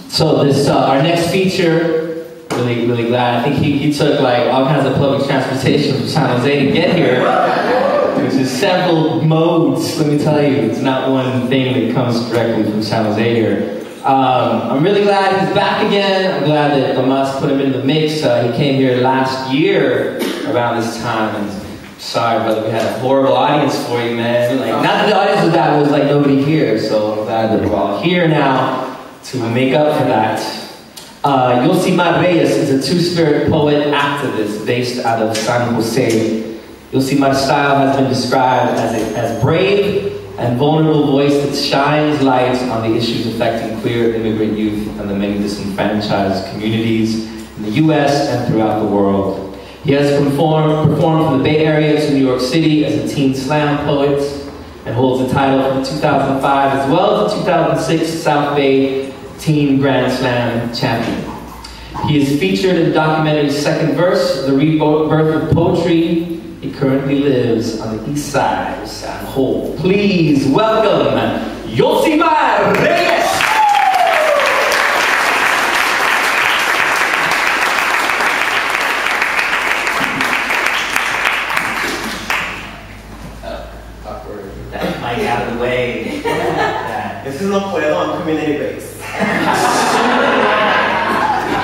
So this, our next feature, really glad. I think he took like all kinds of public transportation from San Jose to get here. There's just several modes, let me tell you. It's not one thing that comes directly from San Jose here. I'm really glad he's back again. I'm glad that Tomas put him in the mix. He came here last year around this time. And sorry, brother, we had a horrible audience for you, man. Like, not that the audience was bad, it was like nobody here. So I'm glad that we're all here now to make up for that. Yosimar Reyes is a two-spirit poet activist based out of San Jose. Yosimar's style has been described as brave and vulnerable voice that shines light on the issues affecting queer immigrant youth and the many disenfranchised communities in the US and throughout the world. He has performed from the Bay Area to New York City as a teen slam poet and holds the title from 2005 as well as the 2006 South Bay Teen Grand Slam champion. He is featured in the documentary Second Verse, The Rebirth of Poetry. He currently lives on the east side of San Jose. Please welcome Yosimar Reyes! Awkward. That mic out of the way. This is not puedo, I'm community based.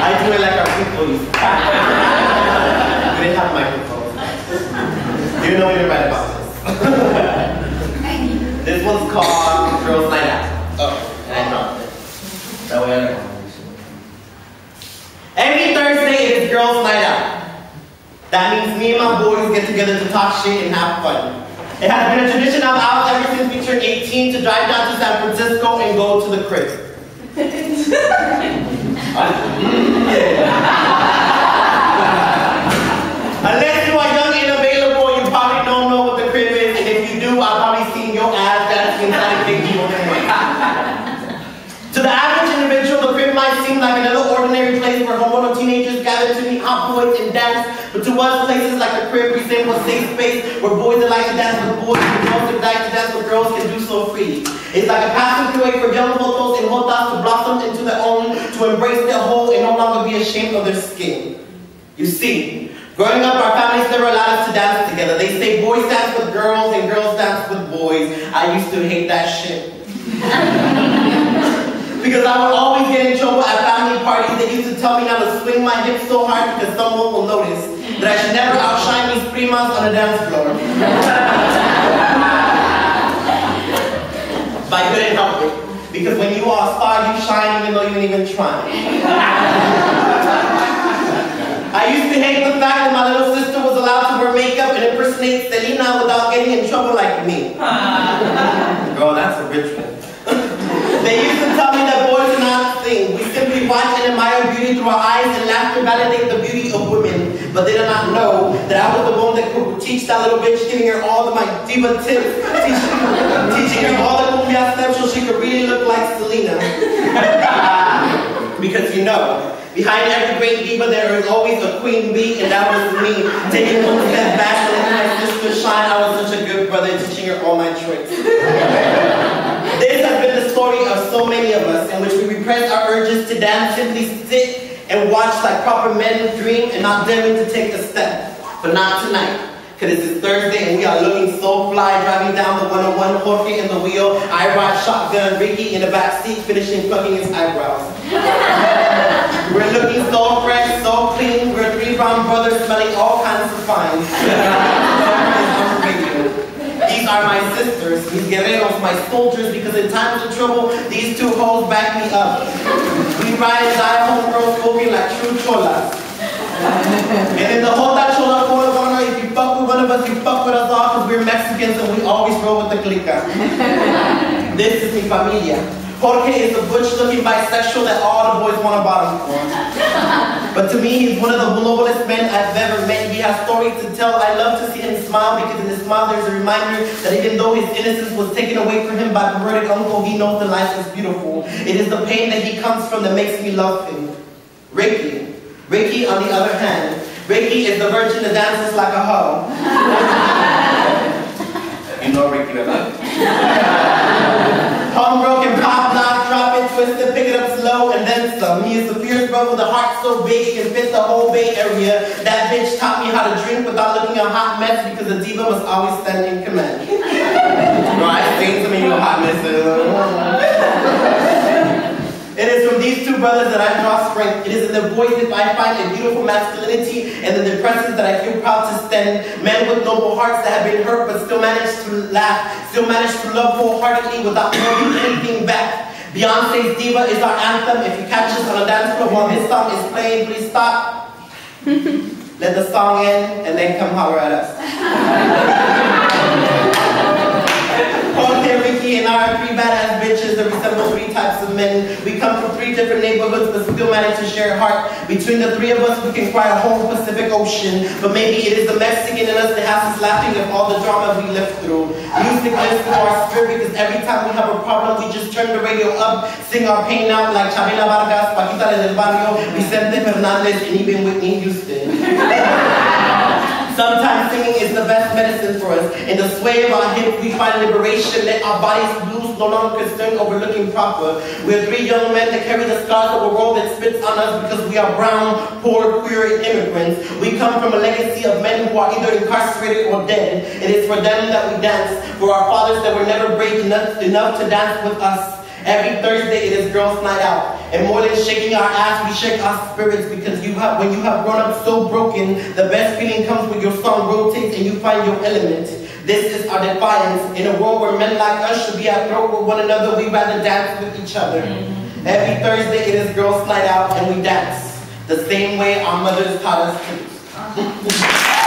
I do it like our people used to. We didn't have microphones. You know when you're right about this. This one's called Girls Night Out. Oh, and I know. That way I know. Every Thursday it is Girls Night Out. That means me and my boys get together to talk shit and have fun. It has been a tradition of ours ever since we turned 18 to drive down to San Francisco and go to the crib. Unless you are young and available, you probably don't know what the crib is, and if you do, I've probably seen your ass dancing inside a big deal. To the average individual, the crib might seem like another ordinary place where hormonal teenagers gather to meet hot boys and dance, but to us, places like the crib resemble a safe space where boys that like to dance with boys and girls that like to dance with girls can do so freely. It's like a passageway for young jotos and jotas to blossom into their own, to embrace their whole and no longer be ashamed of their skin. You see, growing up, our families never allowed us to dance together. They say boys dance with girls and girls dance with boys. I used to hate that shit. Because I would always get in trouble at family parties. They used to tell me not to swing my hips so hard because someone will notice that I should never outshine these primas on the dance floor. But I couldn't help it. Because when you are a star, you shine even though you didn't even try. I used to hate the fact that my little sister was allowed to wear makeup and impersonate Selena without getting in trouble like me. Girl, that's a ritual. They used to tell me that boys do not sing. We simply watch and admire beauty through our eyes and laughter validate the beauty of women. But they did not know that I was the one that could teach that little bitch, giving her all of my diva tips, teaching her all the cumbia steps so she could really look like Selena. Because you know, behind every great diva there is always a queen bee, and that was me. Taking one step back and letting my sister shine, I was such a good brother, teaching her all my tricks. This has been the story of so many of us, in which we repress our urges to dance, simply sit and watch like proper men dream and not daring to take a step. But not tonight. Because it's Thursday and we are looking so fly, driving down the 101, Jorge in the wheel, I ride shotgun, Ricky in the back seat, finishing plucking his eyebrows. We're looking so fresh, so clean, we're three brown brothers smelling all kinds of fine. These are my sisters, mis guerreros, my soldiers, because in times of trouble, these two hoes back me up. We ride and die homegirls spoken like true cholas. And in the whole that chola corner, if you fuck with one of us, you fuck with us all, because we're Mexicans and we always roll with the clica. This is mi familia. Jorge is a butch-looking bisexual that all the boys want to bottom for. But to me, he's one of the noblest men I've ever met. He has stories to tell. I love to see him smile because in his smile there's a reminder that even though his innocence was taken away from him by perverted uncle, he knows that life is beautiful. It is the pain that he comes from that makes me love him. Ricky, on the other hand, Ricky is the virgin that dances like a hoe. You know Ricky, right? Homebroken, pop, knock, drop it, twist it, pick so big it can fit the whole Bay Area. That bitch taught me how to drink without looking a hot mess because the diva must always stand in command. Right? Saying to me, you hot mess. It is from these two brothers that I draw strength. It is in their voices I find a beautiful masculinity and in the presence that I feel proud to stand. Men with noble hearts that have been hurt but still manage to laugh, still manage to love wholeheartedly without holding anything back. Beyonce's Diva is our anthem. If you catch us on a dance floor while this song is playing, please stop. Let the song end and then come holler at us. Ricky and I are three badass bitches that resemble three types of men. We come from three different neighborhoods but still manage to share a heart. Between the three of us we can cry a whole Pacific Ocean. But maybe it is the Mexican in us that has us laughing at all the drama we lived through. Music lives through our spirit because every time we have a problem we just turn the radio up, sing our pain out like Chavela Vargas, Paquita del Barrio, Vicente Fernandez, and even Whitney Houston. Sometimes singing is the best medicine for us. In the sway of our hips, we find liberation. Let our bodies loose, no longer concerned over looking proper. We're three young men that carry the scars of a world that spits on us because we are brown, poor, queer immigrants. We come from a legacy of men who are either incarcerated or dead. It is for them that we dance, for our fathers that were never brave enough to dance with us. Every Thursday it is girls' night out. And more than shaking our ass, we shake our spirits because when you have grown up so broken, the best feeling comes when your song rotates and you find your element. This is our defiance. In a world where men like us should be at throat with one another, we rather dance with each other. Every Thursday it is girls' night out and we dance the same way our mothers taught us to.